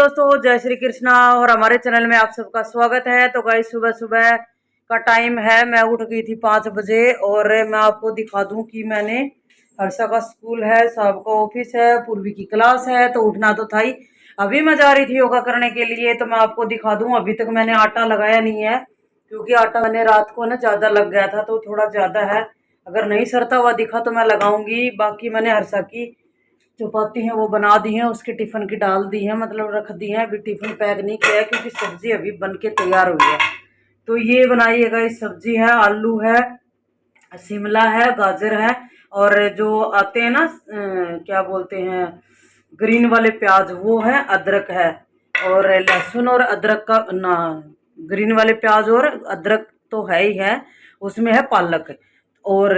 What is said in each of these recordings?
दोस्तों, जय श्री कृष्णा और हमारे चैनल में आप सबका स्वागत है। तो गाइस सुबह सुबह का टाइम है। मैं उठ गई थी 5 बजे और मैं आपको दिखा दूं कि मैंने हर्षा का स्कूल है, साहब का ऑफिस है, पूर्वी की क्लास है, तो उठना तो था ही। अभी मैं जा रही थी योगा करने के लिए, तो मैं आपको दिखा दूं। अभी तक मैंने आटा लगाया नहीं है क्योंकि आटा मैंने रात को ना ज्यादा लग गया था, तो थोड़ा ज्यादा है। अगर नहीं सरता हुआ दिखा तो मैं लगाऊंगी। बाकी मैंने हर्षा की चपाती है वो बना दी है, उसके टिफिन की डाल दी है, मतलब रख दी है। अभी टिफिन पैक नहीं किया है क्योंकि सब्जी अभी बन के तैयार हुई है। तो ये बनाइएगा, इस सब्जी है, आलू है, शिमला है, गाजर है, और जो आते हैं ना क्या बोलते हैं ग्रीन वाले प्याज, वो है, अदरक है, और लहसुन और अदरक का ना, ग्रीन वाले प्याज और अदरक तो है ही है, उसमें है पालक। और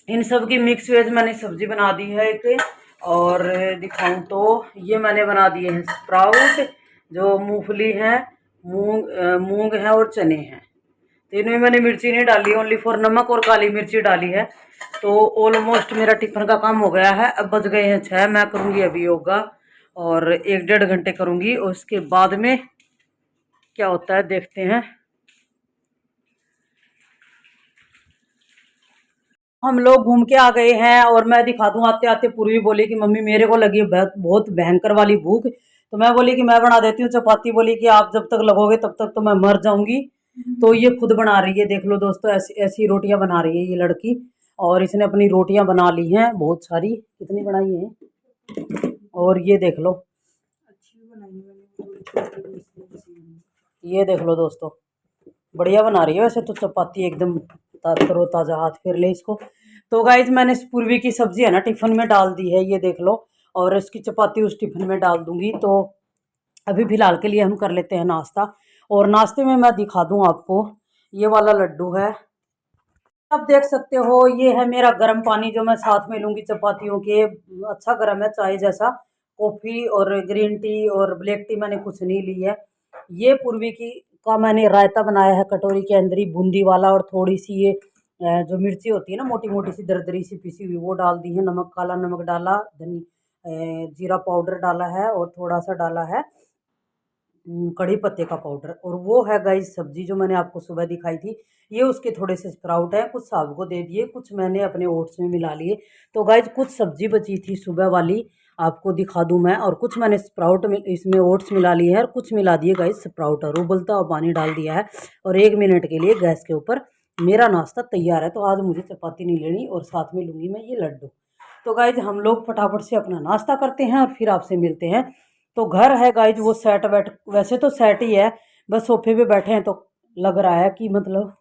इन सब की मिक्स वेज मैंने सब्जी बना दी है एक। और दिखाऊं तो ये मैंने बना दिए हैं स्प्राउट, जो मूंगफली है, मूंग है और चने हैं। तो इनमें मैंने मिर्ची नहीं डाली, ओनली फॉर नमक और काली मिर्ची डाली है। तो ऑलमोस्ट मेरा टिफिन का काम हो गया है। अब बज गए हैं 6। मैं करूँगी अभी योगा और 1-1.5 घंटे करूँगी। उसके बाद में क्या होता है देखते हैं। हम लोग घूम के आ गए हैं और मैं दिखा दूं। आते आते पूर्वी बोली कि मम्मी मेरे को लगी बहुत बहुत भयंकर वाली भूख। तो मैं बोली कि मैं बना देती हूँ चपाती। बोली कि आप जब तक लगोगे तब तक तो मैं मर जाऊंगी। तो ये खुद बना रही है, देख लो दोस्तों, ऐसी ऐसी रोटियां बना रही है ये लड़की। और इसने अपनी रोटियां बना ली हैं बहुत सारी। कितनी बनाई है और ये देख लो, ये देख लो दोस्तों, बढ़िया बना रही है वैसे तो चपाती एकदम तरोताजा। हाथ फेर ले इसको। तो गाइज मैंने पूर्वी की सब्जी है ना टिफिन में डाल दी है, ये देख लो, और इसकी चपाती उस टिफिन में डाल दूंगी। तो अभी फिलहाल के लिए हम कर लेते हैं नाश्ता। और नाश्ते में मैं दिखा दूं आपको, ये वाला लड्डू है, आप देख सकते हो। ये है मेरा गर्म पानी जो मैं साथ में लूंगी चपातियों के। अच्छा गर्म है, चाय जैसा। कॉफ़ी और ग्रीन टी और ब्लैक टी मैंने कुछ नहीं ली है। ये पूर्वी की का मैंने रायता बनाया है कटोरी के अंदर ही, बूंदी वाला। और थोड़ी सी ये जो मिर्ची होती है ना, मोटी मोटी सी दरदरी सी पिसी हुई, वो डाल दी है। नमक, काला नमक डाला, जीरा पाउडर डाला है, और थोड़ा सा डाला है कड़ी पत्ते का पाउडर। और वो है गाइस सब्जी जो मैंने आपको सुबह दिखाई थी। ये उसके थोड़े से स्प्राउट हैं, कुछ साहब को दे दिए, कुछ मैंने अपने ओट्स में मिला लिए। तो गाइस कुछ सब्जी बची थी सुबह वाली, आपको दिखा दूं मैं। और कुछ मैंने स्प्राउट में इसमें ओट्स मिला लिए हैं, और कुछ मिला दिए गाइस स्प्राउट, और उबलता हुआ पानी डाल दिया है। और 1 मिनट के लिए गैस के ऊपर मेरा नाश्ता तैयार है। तो आज मुझे चपाती नहीं लेनी और साथ में लूँगी मैं ये लड्डू। तो गाइज हम लोग फटाफट से अपना नाश्ता करते हैं और फिर आपसे मिलते हैं। तो घर है गाइज वो सेट बैठ, वैसे तो सेट ही है, बस सोफे पे बैठे हैं तो लग रहा है कि मतलब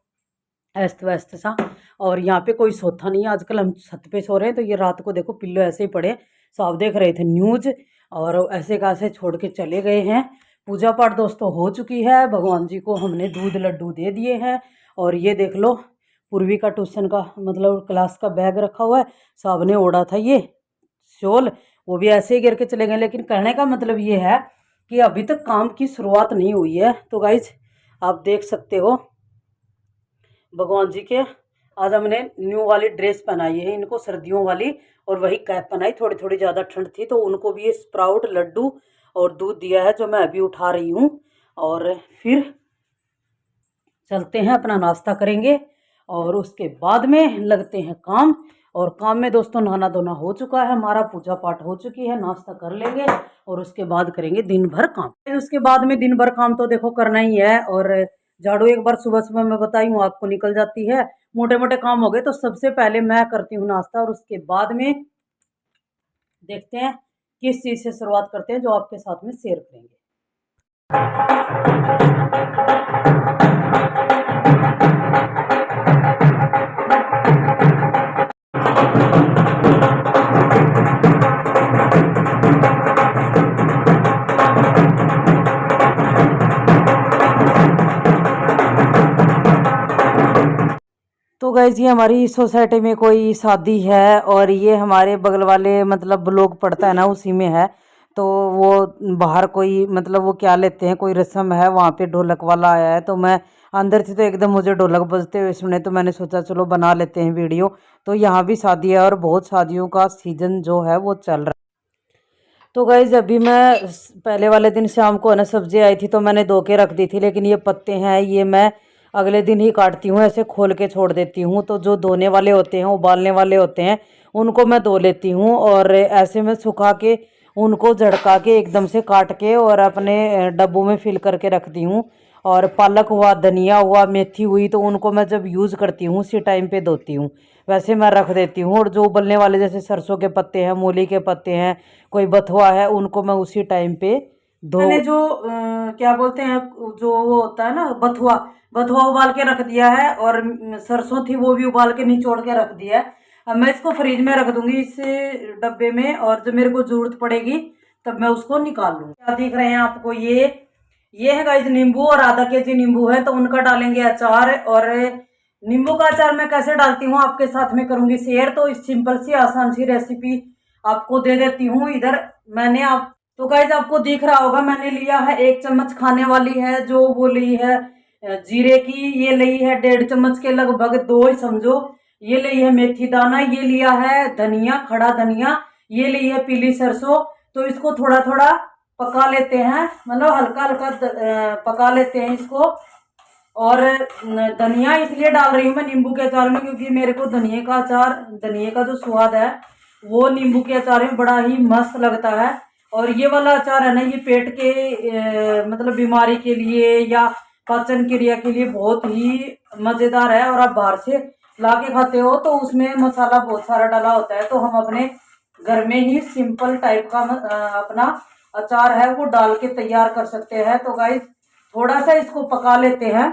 अस्त व्यस्त सा। और यहाँ पे कोई सोता नहीं है आजकल, हम छत पे सो रहे हैं। तो ये रात को देखो पिल्लो ऐसे ही पड़े, साहब देख रहे थे न्यूज और ऐसे कैसे छोड़ के चले गए हैं। पूजा पाठ दोस्तों हो चुकी है, भगवान जी को हमने दूध लड्डू दे दिए हैं। और ये देख लो पूर्वी का ट्यूशन का मतलब क्लास का बैग रखा हुआ है, साहब ने ओढ़ा था ये शॉल, वो भी ऐसे ही गिर के चले गए। लेकिन कहने का मतलब ये है कि अभी तक काम की शुरुआत नहीं हुई है। तो गाइज आप देख सकते हो भगवान जी के आज हमने न्यू वाली ड्रेस पहनाई है इनको, सर्दियों वाली, और वही कैप पहनाई। थोड़ी थोड़ी ज़्यादा ठंड थी तो उनको भी ये स्प्राउट लड्डू और दूध दिया है जो मैं अभी उठा रही हूँ। और फिर चलते हैं अपना नाश्ता करेंगे और उसके बाद में लगते हैं काम। और काम में दोस्तों नहाना धोना हो चुका है हमारा, पूजा पाठ हो चुकी है, नाश्ता कर लेंगे और उसके बाद करेंगे दिन भर काम। उसके बाद में दिन भर काम तो देखो करना ही है। और झाड़ू एक बार सुबह सुबह मैं बताई हूँ आपको निकल जाती है। मोटे मोटे काम हो गए तो सबसे पहले मैं करती हूँ नाश्ता, और उसके बाद में देखते हैं किस चीज़ से शुरुआत करते हैं जो आपके साथ में शेयर करेंगे। तो गाइज ये हमारी सोसाइटी में कोई शादी है और ये हमारे बगल वाले मतलब लोग पड़ता है ना उसी में है। तो वो बाहर कोई मतलब वो क्या लेते हैं, कोई रस्म है, वहाँ पे ढोलक वाला आया है। तो मैं अंदर से तो एकदम मुझे ढोलक बजते हुए सुने, तो मैंने सोचा चलो बना लेते हैं वीडियो। तो यहाँ भी शादी है और बहुत शादियों का सीजन जो है वो चल रहा है। तो गाइज अभी मैं पहले वाले दिन शाम को है ना सब्जी आई थी तो मैंने धो के रख दी थी, लेकिन ये पत्ते हैं ये मैं अगले दिन ही काटती हूँ, ऐसे खोल के छोड़ देती हूँ। तो जो धोने वाले होते हैं उबालने वाले होते हैं उनको मैं धो लेती हूँ और ऐसे में सुखा के उनको झड़का के एकदम से काट के और अपने डब्बों में फिल करके रखती हूँ। और पालक हुआ, धनिया हुआ, मेथी हुई तो उनको मैं जब यूज़ करती हूँ उसी टाइम पे धोती हूँ, वैसे मैं रख देती हूँ। और जो उबलने वाले जैसे सरसों के पत्ते हैं, मूली के पत्ते हैं, कोई बथुआ है, उनको मैं उसी टाइम पे मैंने जो क्या बोलते हैं जो वो होता है ना बथुआ, बथुआ उबाल के रख दिया है और सरसों थी वो भी उबाल के निचोड़ के रख दिया है। अब मैं इसको फ्रिज में रख दूंगी इस डब्बे में, और जब मेरे को जरूरत पड़ेगी तब मैं उसको निकाल लूंगी। क्या दिख रहे हैं आपको ये है गाइस नींबू, और आधा केजी नींबू है तो उनका डालेंगे अचार। और नींबू का अचार मैं कैसे डालती हूँ आपके साथ में करूंगी शेयर। तो इस सिंपल सी आसान सी रेसिपी आपको दे देती हूँ। इधर मैंने आप तो गाइस आपको दिख रहा होगा मैंने लिया है 1 चम्मच खाने वाली है जो वो ली है जीरे की, ये ली है 1.5 चम्मच के लगभग, 2 ही समझो। ये ली है मेथी दाना, ये लिया है धनिया, खड़ा धनिया, ये ली है पीली सरसों। तो इसको थोड़ा थोड़ा पका लेते हैं, मतलब हल्का हल्का पका लेते हैं इसको। और धनिया इसलिए डाल रही हूँ मैं नींबू के अचार में क्योंकि मेरे को धनिया का अचार, धनिया का जो स्वाद है वो नींबू के अचार में बड़ा ही मस्त लगता है। और ये वाला अचार है ना ये पेट के मतलब बीमारी के लिए या पाचन क्रिया के लिए बहुत ही मजेदार है। और आप बाहर से ला के खाते हो तो उसमें मसाला बहुत सारा डाला होता है, तो हम अपने घर में ही सिंपल टाइप का अपना अचार है वो डाल के तैयार कर सकते हैं। तो गाइस थोड़ा सा इसको पका लेते हैं।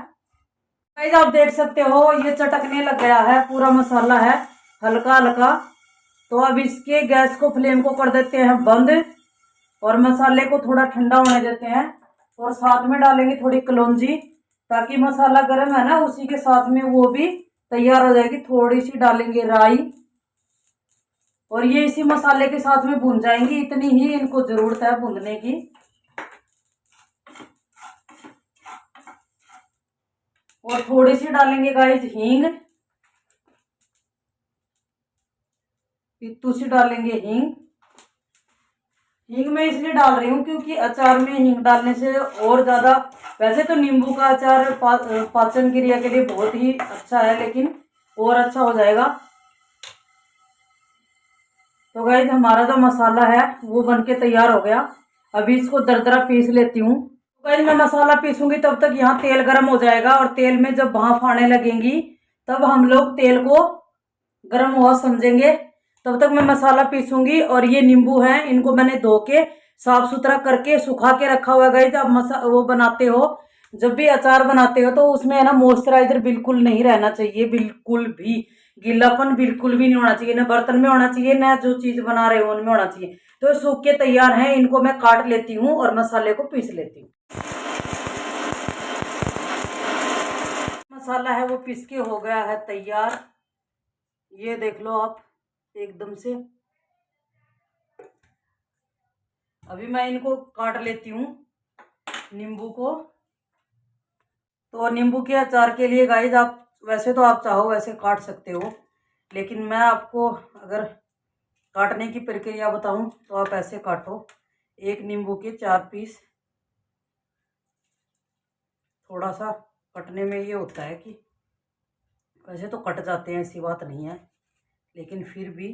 गाइस आप देख सकते हो ये चटकने लग गया है, पूरा मसाला है हल्का हल्का। तो अब इसके गैस को फ्लेम को कर देते हैं बंद और मसाले को थोड़ा ठंडा होने देते हैं। और साथ में डालेंगे थोड़ी कलौंजी, ताकि मसाला गर्म है ना उसी के साथ में वो भी तैयार हो जाएगी। थोड़ी सी डालेंगे राई और ये इसी मसाले के साथ में भून जाएंगी, इतनी ही इनको जरूरत है भूनने की। और थोड़ी सी डालेंगे गाइस हींग, इतू सी डालेंगे हींग। हींग मैं इसलिए डाल रही हूँ क्योंकि अचार में हींग डालने से और ज्यादा, वैसे तो नींबू का अचार पाचन क्रिया के लिए बहुत ही अच्छा है, लेकिन और अच्छा हो जाएगा। तो गाइस हमारा जो मसाला है वो बनके तैयार हो गया। अभी इसको दरदरा पीस लेती हूँ। तो गाइस मैं मसाला पीसूंगी तब तक यहाँ तेल गर्म हो जाएगा, और तेल में जब भाप आने लगेंगी तब हम लोग तेल को गर्म हुआ समझेंगे। तब तक मैं मसाला पीसूंगी। और ये नींबू है इनको मैंने धो के साफ सुथरा करके सुखा के रखा हुआ है। गाइस आप वो बनाते हो, जब भी अचार बनाते हो तो उसमें है ना मॉइस्चराइजर बिल्कुल नहीं रहना चाहिए, बिल्कुल भी गीलापन बिल्कुल भी नहीं होना चाहिए, ना बर्तन में होना चाहिए ना जो चीज बना रहे हो उनमें होना चाहिए। तो सूख के तैयार है, इनको मैं काट लेती हूँ और मसाले को पीस लेती हूँ। मसाला है वो पीस के हो गया है तैयार, ये देख लो आप एकदम से। अभी मैं इनको काट लेती हूँ नींबू को। तो नींबू के अचार के लिए गाइस आप वैसे तो आप चाहो वैसे काट सकते हो, लेकिन मैं आपको अगर काटने की प्रक्रिया बताऊं तो आप ऐसे काटो। एक नींबू के 4 पीस। थोड़ा सा कटने में ये होता है कि वैसे तो कट जाते हैं, ऐसी बात नहीं है, लेकिन फिर भी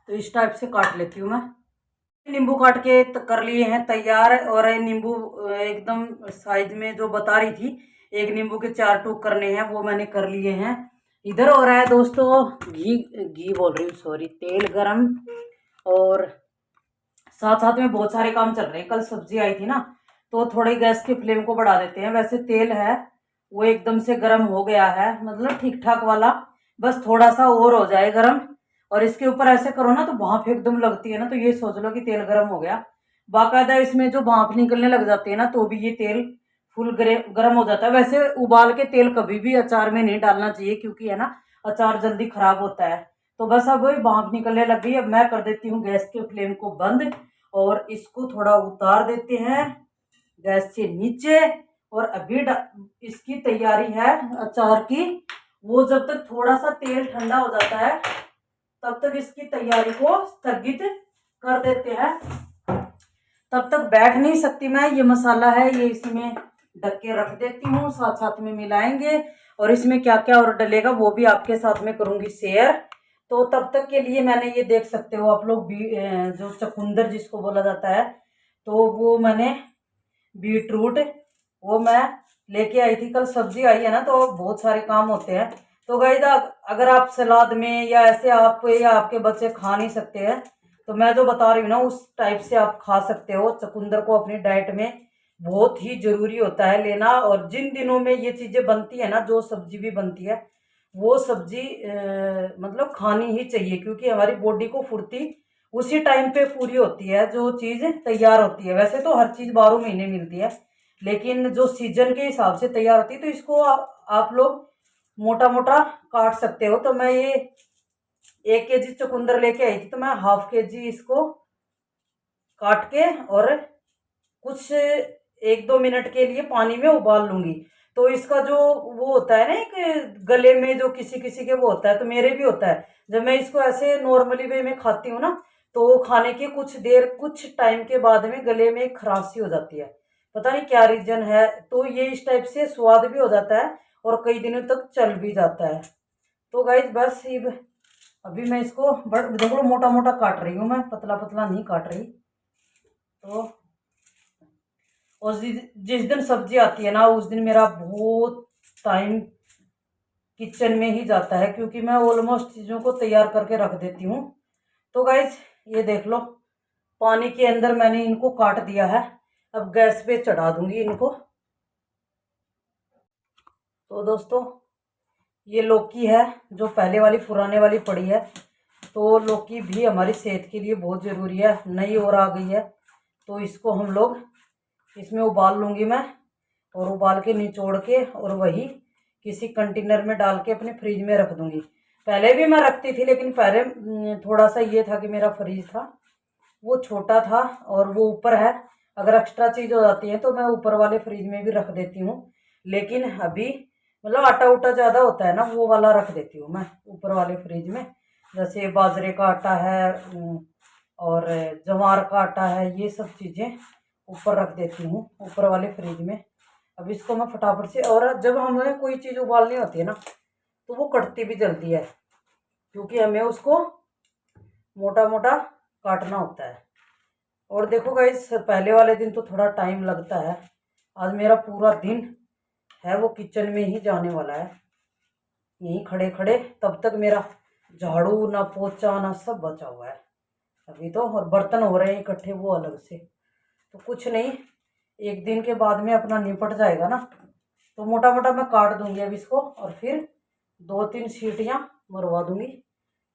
तो इस टाइप से काट लेती हूँ मैं। नींबू काट के कर लिए हैं तैयार। और नींबू एकदम साइज में जो बता रही थी, एक नींबू के 4 टूक करने हैं, वो मैंने कर लिए हैं। इधर हो रहा है दोस्तों घी बोल रही हूँ सॉरी, तेल गरम। और साथ साथ में बहुत सारे काम चल रहे हैं। कल सब्जी आई थी ना तो थोड़े गैस की फ्लेम को बढ़ा देते हैं। वैसे तेल है वो एकदम से गर्म हो गया है, मतलब ठीक ठाक वाला, बस थोड़ा सा और हो जाए गर्म। और इसके ऊपर ऐसे करो ना तो भाप एकदम लगती है ना, तो ये सोच लो कि तेल गर्म हो गया। बाकायदा इसमें जो भाप निकलने लग जाती है ना तो भी ये तेल फुल गर्म हो जाता है। वैसे उबाल के तेल कभी भी अचार में नहीं डालना चाहिए क्योंकि है ना अचार जल्दी खराब होता है। तो बस अब भाप निकलने लग गई, अब मैं कर देती हूँ गैस के फ्लेम को बंद और इसको थोड़ा उतार देते हैं गैस से नीचे। और अभी इसकी तैयारी है अचार की, वो जब तक थोड़ा सा तेल ठंडा हो जाता है तब तक इसकी तैयारी को स्थगित कर देते हैं। तब तक बैठ नहीं सकती मैं, ये मसाला है ये इसमें ढक के रख देती हूँ, साथ साथ में मिलाएंगे और इसमें क्या क्या और डलेगा वो भी आपके साथ में करूंगी शेयर। तो तब तक के लिए मैंने ये देख सकते हो आप लोग जो चुकंदर जिसको बोला जाता है, तो वो मैंने बीटरूट वो मैं लेके आई थी। कल सब्जी आई है ना तो बहुत सारे काम होते हैं। तो गाइस अगर आप सलाद में या ऐसे आप या आपके बच्चे खा नहीं सकते हैं तो मैं जो बता रही हूँ ना उस टाइप से आप खा सकते हो। चुकंदर को अपनी डाइट में बहुत ही जरूरी होता है लेना, और जिन दिनों में ये चीजें बनती है ना, जो सब्जी भी बनती है वो सब्जी मतलब खानी ही चाहिए, क्योंकि हमारी बॉडी को फुर्ती उसी टाइम पे पूरी होती है जो चीज तैयार होती है। वैसे तो हर चीज 12 महीने मिलती है, लेकिन जो सीजन के हिसाब से तैयार होती है तो इसको आप लोग मोटा मोटा काट सकते हो। तो मैं ये 1 kg चुकंदर लेके आई थी, तो मैं ½ kg इसको काट के और कुछ 1-2 मिनट के लिए पानी में उबाल लूंगी। तो इसका जो वो होता है ना एक गले में जो किसी किसी के वो होता है, तो मेरे भी होता है। जब मैं इसको ऐसे नॉर्मली वे में खाती हूँ ना तो खाने के कुछ टाइम के बाद में गले में खराश सी हो जाती है, पता नहीं क्या रीजन है। तो ये इस टाइप से स्वाद भी हो जाता है और कई दिनों तक चल भी जाता है। तो गाइस बस अभी मैं इसको देखो मोटा मोटा काट रही हूँ, मैं पतला पतला नहीं काट रही। तो और जिस दिन सब्जी आती है ना उस दिन मेरा बहुत टाइम किचन में ही जाता है, क्योंकि मैं ऑलमोस्ट चीज़ों को तैयार करके रख देती हूँ। तो गाइज ये देख लो पानी के अंदर मैंने इनको काट दिया है, अब गैस पे चढ़ा दूंगी इनको। तो दोस्तों ये लौकी है जो पहले वाली पुराने वाली पड़ी है, तो लौकी भी हमारी सेहत के लिए बहुत ज़रूरी है। नई और आ गई है तो इसको हम लोग इसमें उबाल लूँगी मैं, और उबाल के निचोड़ के और वही किसी कंटेनर में डाल के अपने फ्रिज में रख दूँगी। पहले भी मैं रखती थी, लेकिन पहले थोड़ा सा ये था कि मेरा फ्रिज था वो छोटा था और वो ऊपर है, अगर एक्स्ट्रा चीज़ हो जाती है तो मैं ऊपर वाले फ्रिज में भी रख देती हूँ। लेकिन अभी मतलब आटा उटा ज़्यादा होता है ना, वो वाला रख देती हूँ मैं ऊपर वाले फ्रिज में। जैसे बाजरे का आटा है और ज्वार का आटा है, ये सब चीज़ें ऊपर रख देती हूँ ऊपर वाले फ्रिज में। अब इसको मैं फटाफट से, और जब हमें कोई चीज़ उबालनी होती है ना तो वो कटती भी जल्दी है, क्योंकि हमें उसको मोटा मोटा काटना होता है। और देखो गाइस पहले वाले दिन तो थोड़ा टाइम लगता है, आज मेरा पूरा दिन है वो किचन में ही जाने वाला है, यहीं खड़े खड़े। तब तक मेरा झाड़ू ना पोछा ना सब बचा हुआ है अभी तो, और बर्तन हो रहे हैं इकट्ठे वो अलग से। तो कुछ नहीं, एक दिन के बाद में अपना निपट जाएगा ना। तो मोटा मोटा मैं काट दूंगी अब इसको, और फिर 2-3 सीटियाँ मरवा दूंगी।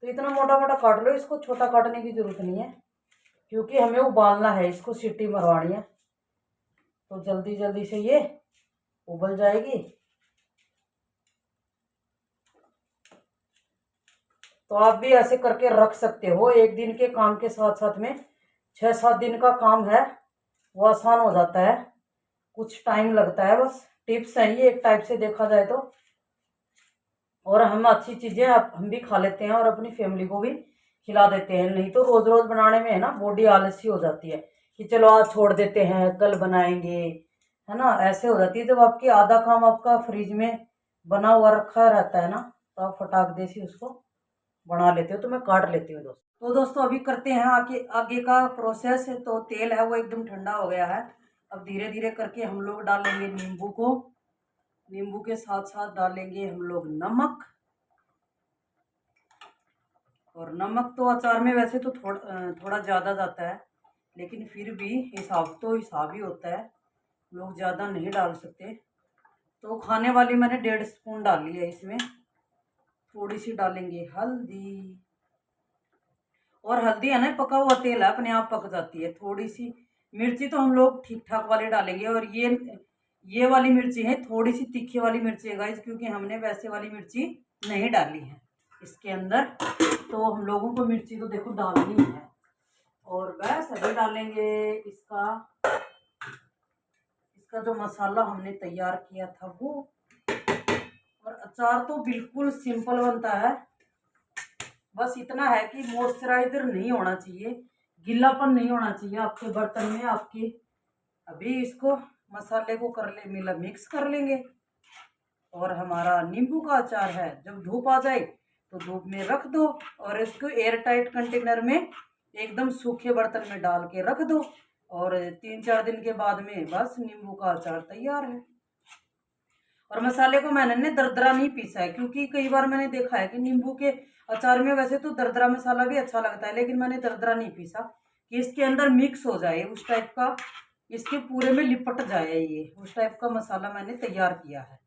तो इतना मोटा मोटा काट लो, इसको छोटा काटने की ज़रूरत नहीं है, क्योंकि हमें उबालना है, इसको सीटी मरवानी है। तो जल्दी जल्दी से ये उबल जाएगी। तो आप भी ऐसे करके रख सकते हो, एक दिन के काम के साथ साथ में 6-7 दिन का काम है वो आसान हो जाता है। कुछ टाइम लगता है, बस टिप्स है ये एक टाइप से देखा जाए तो। और हम अच्छी चीज़ें हम भी खा लेते हैं और अपनी फैमिली को भी खिला देते हैं। नहीं तो रोज़ रोज़ बनाने में है ना बॉडी आलसी हो जाती है कि चलो आज छोड़ देते हैं कल बनाएंगे, है ना, ऐसे हो जाती है। जब आपकी आधा काम आपका फ्रिज में बना हुआ रखा रहता है ना तो आप फटाक दे सी उसको बना लेते हो। तो मैं काट लेती हूँ दोस्तों। तो दोस्तों अभी करते हैं आगे आगे का प्रोसेस। तो तेल है वो एकदम ठंडा हो गया है, अब धीरे धीरे करके हम लोग डालेंगे नींबू को, नींबू के साथ साथ डालेंगे हम लोग नमक। और नमक तो अचार में वैसे तो थोड़ा ज़्यादा जाता है, लेकिन फिर भी हिसाब तो हिसाब ही होता है, लोग ज़्यादा नहीं डाल सकते। तो खाने वाली मैंने 1.5 स्पून डाली है इसमें। थोड़ी सी डालेंगे हल्दी, और हल्दी है ना पका हुआ तेल है अपने आप पक जाती है। थोड़ी सी मिर्ची तो हम लोग ठीक ठाक वाली डालेंगे, और ये वाली मिर्ची है थोड़ी सी तीखी वाली मिर्ची है गाइस, क्योंकि हमने वैसे वाली मिर्ची नहीं डाली है इसके अंदर। तो हम लोगों को मिर्ची तो देखो डालनी है। और बस अभी डालेंगे इसका जो मसाला हमने तैयार किया था वो अचार तो बिल्कुल सिंपल बनता है। बस इतना है कि मॉइस्चराइजर नहीं होना चाहिए, गीलापन नहीं होना चाहिए आपके बर्तन में आपकी। अभी इसको मसाले को कर ले मिला मिक्स कर लेंगे। और हमारा नींबू का अचार है, जब धूप आ जाए तो धूप में रख दो और इसको एयर टाइट कंटेनर में एकदम सूखे बर्तन में डाल के रख दो और 3-4 दिन के बाद में बस नींबू का अचार तैयार है। और मसाले को मैंने दरदरा नहीं पीसा है, क्योंकि कई बार मैंने देखा है कि नींबू के अचार में वैसे तो दरदरा मसाला भी अच्छा लगता है, लेकिन मैंने दरदरा नहीं पीसा कि इसके अंदर मिक्स हो जाए उस टाइप का, इसके पूरे में लिपट जाए ये उस टाइप का मसाला मैंने तैयार किया है।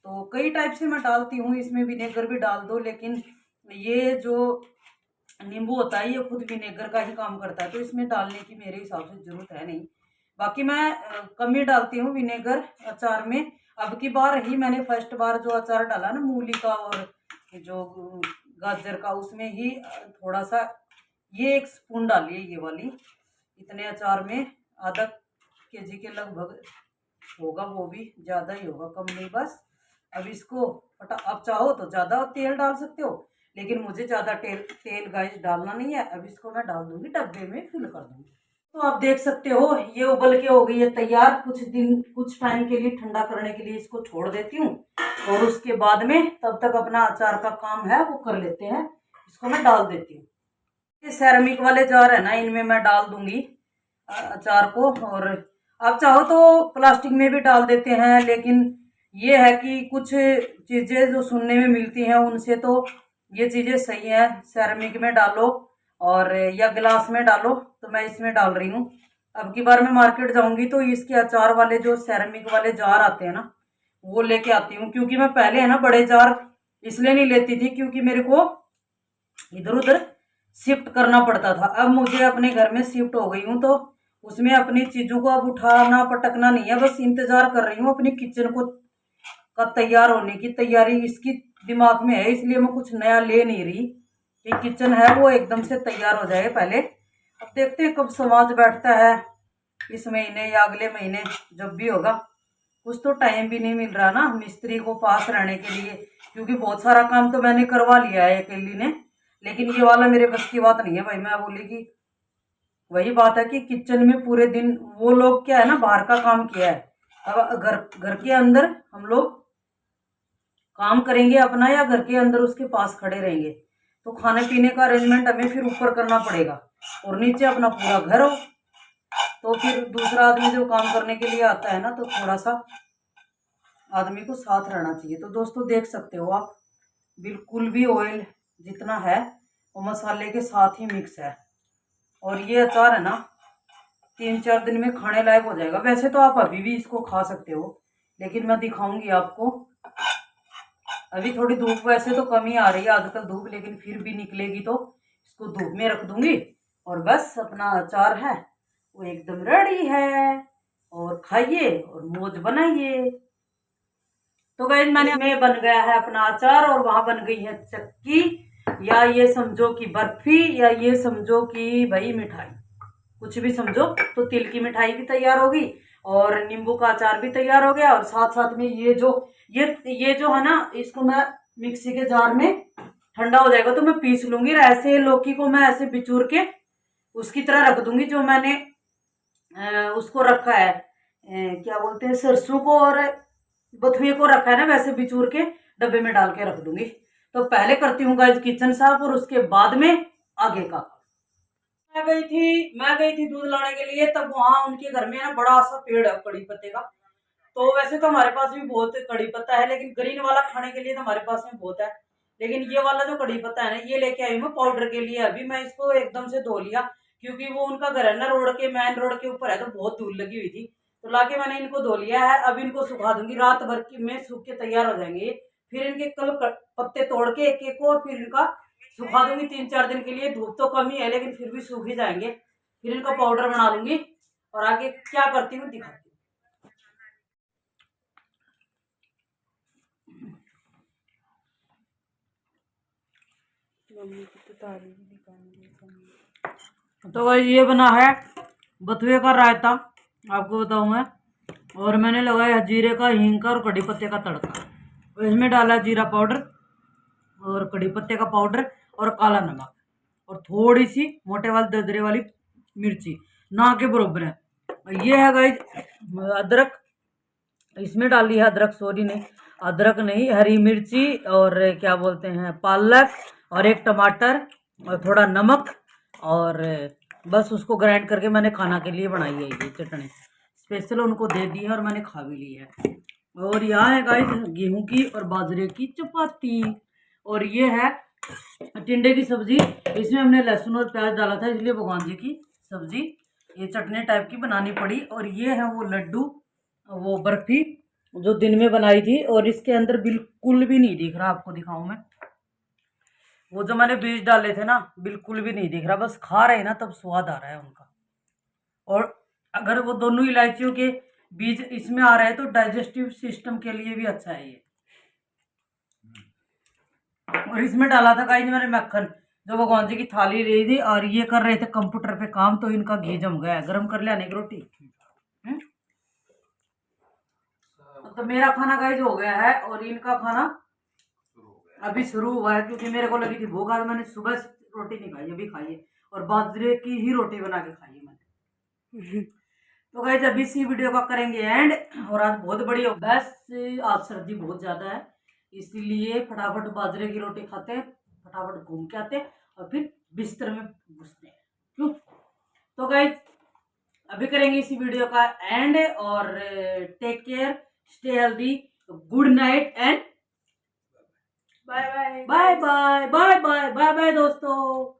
तो कई टाइप से मैं डालती हूँ, इसमें विनेगर भी डाल दो, लेकिन ये जो नींबू होता है ये खुद विनेगर का ही काम करता है, तो इसमें डालने की मेरे हिसाब से ज़रूरत है नहीं। बाकी मैं कम ही डालती हूँ विनेगर अचार में। अब की बार ही मैंने फर्स्ट बार जो अचार डाला ना मूली का और जो गाजर का, उसमें ही थोड़ा सा ये 1 स्पून डाली है ये वाली। इतने अचार में आधा केजी के लगभग होगा, वो भी ज़्यादा ही होगा, कम नहीं। बस अब इसको अब चाहो तो ज़्यादा तेल डाल सकते हो, लेकिन मुझे ज़्यादा तेल गाइस डालना नहीं है। अब इसको मैं डाल दूंगी डब्बे में, फिल कर दूंगी। तो आप देख सकते हो ये उबल के हो गई है तैयार। कुछ टाइम के लिए ठंडा करने के लिए इसको छोड़ देती हूँ और उसके बाद में तब तक अपना अचार का काम है वो कर लेते हैं। इसको मैं डाल देती हूँ। ये सेरेमिक वाले जार है ना, इनमें मैं डाल दूंगी अचार को। और आप चाहो तो प्लास्टिक में भी डाल देते हैं, लेकिन ये है कि कुछ चीज़ें जो सुनने में मिलती हैं उनसे तो ये चीज़ें सही है, सेरेमिक में डालो और या गिलास में डालो। तो मैं इसमें डाल रही हूँ। अब की बार मैं मार्केट जाऊंगी तो इसके अचार वाले जो सेरेमिक वाले जार आते हैं ना, वो लेके आती हूँ। क्योंकि मैं पहले है ना बड़े जार इसलिए नहीं लेती थी क्योंकि मेरे को इधर उधर शिफ्ट करना पड़ता था। अब मुझे अपने घर में शिफ्ट हो गई हूँ तो उसमें अपनी चीज़ों को अब उठाना पटकना नहीं है, बस इंतज़ार कर रही हूँ अपनी किचन को का तैयार होने की। तैयारी इसकी दिमाग में है, इसलिए मैं कुछ नया ले नहीं रही कि किचन है वो एकदम से तैयार हो जाए पहले। अब देखते हैं कब समाज बैठता है, इस महीने या अगले महीने, जब भी होगा। कुछ तो टाइम भी नहीं मिल रहा ना मिस्त्री को पास रहने के लिए, क्योंकि बहुत सारा काम तो मैंने करवा लिया है अकेली ने, लेकिन ये वाला मेरे बस की बात नहीं है भाई। मैं बोली कि वही बात है कि किचन में पूरे दिन वो लोग क्या है ना बाहर का काम किया है, अब घर के अंदर हम लोग काम करेंगे अपना या घर के अंदर उसके पास खड़े रहेंगे, तो खाने पीने का अरेंजमेंट हमें फिर ऊपर करना पड़ेगा और नीचे अपना पूरा घर हो। तो फिर दूसरा आदमी जो काम करने के लिए आता है ना, तो थोड़ा सा आदमी को साथ रहना चाहिए। तो दोस्तों देख सकते हो आप, बिल्कुल भी ऑयल जितना है वो मसाले के साथ ही मिक्स है। और ये अचार है ना 3-4 दिन में खाने लायक हो जाएगा। वैसे तो आप अभी भी इसको खा सकते हो, लेकिन मैं दिखाऊंगी आपको। अभी थोड़ी धूप वैसे तो कम ही आ रही है आजकल धूप, लेकिन फिर भी निकलेगी तो इसको धूप में रख दूंगी और बस अपना अचार है वो एकदम रेडी है। और खाइए और मौज बनाइए। तो गाइस मैंने बन गया है अपना अचार और वहां बन गई है चक्की, या ये समझो कि बर्फी, या ये समझो कि भाई मिठाई, कुछ भी समझो। तो तिल की मिठाई भी तैयार होगी और नींबू का अचार भी तैयार हो गया। और साथ साथ में ये जो है ना, इसको मैं मिक्सी के जार में ठंडा हो जाएगा तो मैं पीस लूंगी। ऐसे लौकी को मैं ऐसे बिचूर के उसकी तरह रख दूंगी, जो मैंने उसको रखा है क्या बोलते हैं, सरसों को और बथुए को रखा है ना, वैसे बिचूर के डब्बे में डाल के रख दूंगी। तो पहले करती हूँ गाइस किचन साफ और उसके बाद में आगे का। मैं गई थी दूध लाने के लिए, तब वहां उनके घर में ना बड़ा सा पेड़ है कड़ी पत्ते का। तो वैसे तो हमारे पास भी बहुत कड़ी पत्ता है, लेकिन ग्रीन वाला खाने के लिए तो हमारे पास में बहुत है। लेकिन ये वाला जो कड़ी पत्ता है ना, ये लेके आई मैं पाउडर के लिए। अभी मैं इसको एकदम से धो लिया, क्योंकि वो उनका घर है ना मेन रोड के ऊपर है, तो बहुत धूल लगी हुई थी। तो लाके मैंने इनको धो लिया है। अब इनको सुखा दूंगी, रात भर में सूख के तैयार हो जाएंगे। फिर इनके कल पत्ते तोड़ के एक एक को, और फिर इनका सुखा दूंगी 3-4 दिन के लिए। धूप तो कम ही है लेकिन फिर भी सूख ही जाएंगे। फिर इनका पाउडर बना लूंगी और आगे क्या करती हूँ दिखाती हूँ। तो ये बना है बथुए का रायता, आपको बताऊं मैं। और मैंने लगाया जीरे का, हींग का और कड़ी पत्ते का तड़का। इसमें डाला जीरा पाउडर और कड़ी पत्ते का पाउडर और काला नमक और थोड़ी सी मोटे वाली दरदरे वाली मिर्ची, ना के बरोबर है। ये है गाइस अदरक, इसमें डाली है अदरक, सॉरी नहीं अदरक नहीं, हरी मिर्ची और क्या बोलते हैं पालक और एक टमाटर और थोड़ा नमक, और बस उसको ग्राइंड करके मैंने खाना के लिए बनाई है। ये चटनी स्पेशल उनको दे दी है और मैंने खा भी ली है। और यहाँ है गाइस गेहूं की और बाजरे की चपाती, और ये है टिंडे की सब्जी। इसमें हमने लहसुन और प्याज डाला था, इसलिए भगवान जी की सब्जी ये चटनी टाइप की बनानी पड़ी। और ये है वो लड्डू, वो बर्फी जो दिन में बनाई थी, और इसके अंदर बिल्कुल भी नहीं दिख रहा, आपको दिखाऊं मैं, वो जो मैंने बीज डाले थे ना बिल्कुल भी नहीं दिख रहा, बस खा रहे हैं ना तब स्वाद आ रहा है उनका। और अगर वो दोनों इलायचियों के बीज इसमें आ रहे हैं तो डाइजेस्टिव सिस्टम के लिए भी अच्छा है ये। और इसमें डाला था गाइस मैंने मक्खन, जो भगवान जी की थाली ले थी और ये कर रहे थे कंप्यूटर पे काम, तो इनका घी जम गया, गरम कर लिया नहीं रोटी। तो मेरा खाना गाइस हो गया है और इनका खाना अभी शुरू हुआ है, क्योंकि मेरे को लगी थी भूख, आज मैंने सुबह रोटी नहीं खाई, अभी खाई है और बाजरे की ही रोटी बना के खाई है मैंने। तो गाइस अभी इसी वीडियो का करेंगे एंड, और आज बहुत बड़ी हो, बस आज सर्दी बहुत ज्यादा है इसीलिए फटाफट बाजरे की रोटी खाते हैं, फटाफट घूम के आते हैं और फिर बिस्तर में घुसते हैं, क्यों। तो गाइस अभी करेंगे इसी वीडियो का एंड, और take care, stay healthy, good night and bye bye bye bye bye bye bye bye दोस्तों।